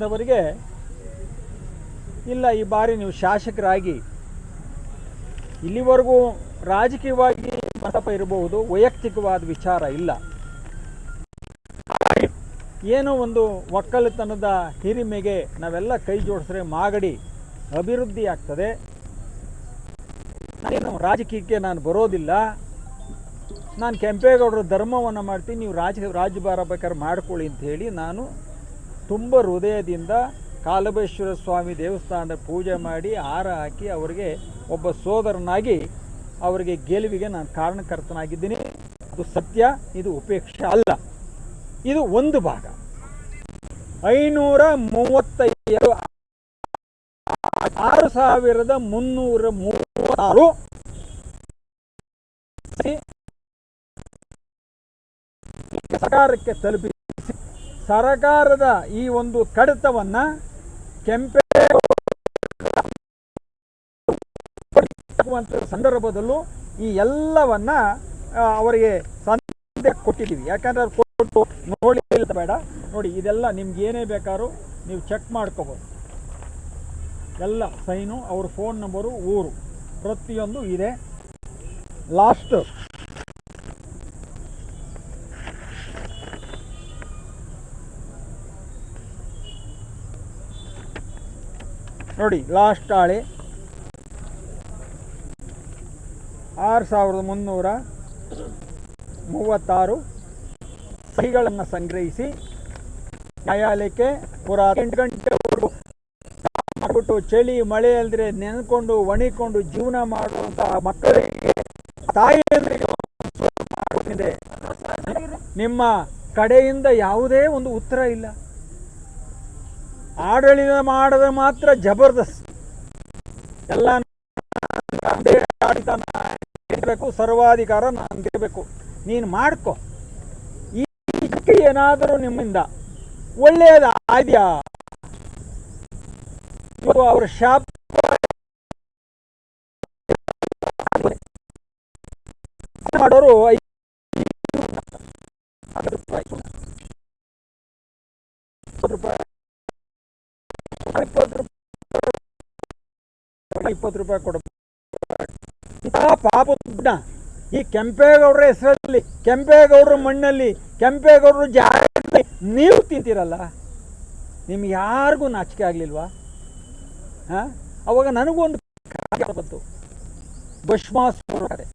ಅವರಿಗೆ ಇಲ್ಲ, ಈ ಬಾರಿ ನೀವು ಶಾಸಕರಾಗಿ ಇಲ್ಲಿವರೆಗೂ ರಾಜಕೀಯವಾಗಿ ಮತಪ ಇರಬಹುದು, ವೈಯಕ್ತಿಕವಾದ ವಿಚಾರ ಇಲ್ಲ, ಏನೋ ಒಂದು ಒಕ್ಕಲತನದ ಹಿರಿಮೆಗೆ ನಾವೆಲ್ಲ ಕೈ ಜೋಡಿಸಿದ್ರೆ ಮಾಗಡಿ ಅಭಿವೃದ್ಧಿ ಆಗ್ತದೆ. ನಾನೇನು ರಾಜಕೀಯಕ್ಕೆ ನಾನು ಬರೋದಿಲ್ಲ, ನಾನು ಕೆಂಪೇಗೌಡರ ಧರ್ಮವನ್ನು ಮಾಡ್ತೀನಿ, ನೀವು ರಾಜ್ಯಭಾರ ಬೇಕಾದ್ರೆ ಮಾಡ್ಕೊಳ್ಳಿ ಅಂತ ಹೇಳಿ ನಾನು ತುಂಬ ಹೃದಯದಿಂದ ಕಾಲಭೈರೇಶ್ವರ ಸ್ವಾಮಿ ದೇವಸ್ಥಾನದ ಪೂಜೆ ಮಾಡಿ ಹಾರ ಹಾಕಿ ಅವರಿಗೆ ಒಬ್ಬ ಸೋದರನಾಗಿ ಅವರಿಗೆ ಗೆಲುವಿಗೆ ನಾನು ಕಾರಣಕರ್ತನಾಗಿದ್ದೀನಿ. ಅದು ಸತ್ಯ, ಇದು ಉಪೇಕ್ಷೆ ಅಲ್ಲ. ಇದು ಒಂದು ಭಾಗ. 532 6336 ಸರ್ಕಾರಕ್ಕೆ ತಲುಪಿಸಿ ಸರ್ಕಾರದ ಈ ಒಂದು ಕಡತವನ್ನು ಸಂದರ್ಭದಲ್ಲೂ ಈ ಎಲ್ಲವನ್ನ ಅವರಿಗೆ ಸಂದೇಶ ಕೊಟ್ಟಿದ್ದೀವಿ. ಯಾಕಂದ್ರೆ ಅವ್ರು ಕೊಟ್ಟು ನೋಡಿ ಬೇಡ, ನೋಡಿ ಇದೆಲ್ಲ ನಿಮ್ಗೆ ಏನೇ ಬೇಕಾದ್ರೂ ನೀವು ಚೆಕ್ ಮಾಡ್ಕೋಬೋದು. ಎಲ್ಲ ಸೈನು, ಅವ್ರ ಫೋನ್ ನಂಬರು, ಊರು ಪ್ರತಿಯೊಂದು ಇದೆ. ಲಾಸ್ಟ್ ನೋಡಿ, ಲಾಸ್ಟ್ ಹಾಳೆ 6336 ಸಹಿಗಳನ್ನು ಸಂಗ್ರಹಿಸಿ ನ್ಯಾಯಾಲಯಕ್ಕೆ ಪುರಾ 8 ಗಂಟೆವರೆಗೂ ಮಾಡಿಬಿಟ್ಟು ಚಳಿ ಮಳೆ ಅಲ್ಲದೆ ನೆನೆಕೊಂಡು ಒಣಿಕೊಂಡು ಜೀವನ ಮಾಡುವಂತಹ ಮಕ್ಕಳಿಗೆ, ತಾಯಿಯರಿಗೆ ನಿಮ್ಮ ಕಡೆಯಿಂದ ಯಾವುದೇ ಒಂದು ಉತ್ತರ ಇಲ್ಲ. ಆಡಳಿತ ಮಾಡಿದ್ರೆ ಮಾತ್ರ ಜಬರ್ದಸ್ತ್, ಎಲ್ಲ ಇರಬೇಕು, ಸರ್ವಾಧಿಕಾರ ನಂದಿರಬೇಕು, ನೀನು ಮಾಡ್ಕೊ. ಈ ಏನಾದರೂ ನಿಮ್ಮಿಂದ ಒಳ್ಳೆಯದ ಆದ್ಯಾ, ಅವರ ಶಾಪ್ ಮಾಡೋರು 20 ರೂಪಾಯಿ ಕೊಡಬೇಕು. ಪಾಪ ಈ ಕೆಂಪೇಗೌಡರ ಹೆಸರಲ್ಲಿ, ಕೆಂಪೇಗೌಡರ ಮಣ್ಣಲ್ಲಿ, ಕೆಂಪೇಗೌಡರ ಜಾಗದಲ್ಲಿ ನೀವು ತಿಂತೀರಲ್ಲ, ನಿಮ್ಗೆ ಯಾರಿಗೂ ನಾಚಿಕೆ ಆಗ್ಲಿಲ್ವಾ? ಅವಾಗ ನನಗೂ ಒಂದು ಬಂತು, ಭಸ್ಮಾಸುರ ಕತೆ.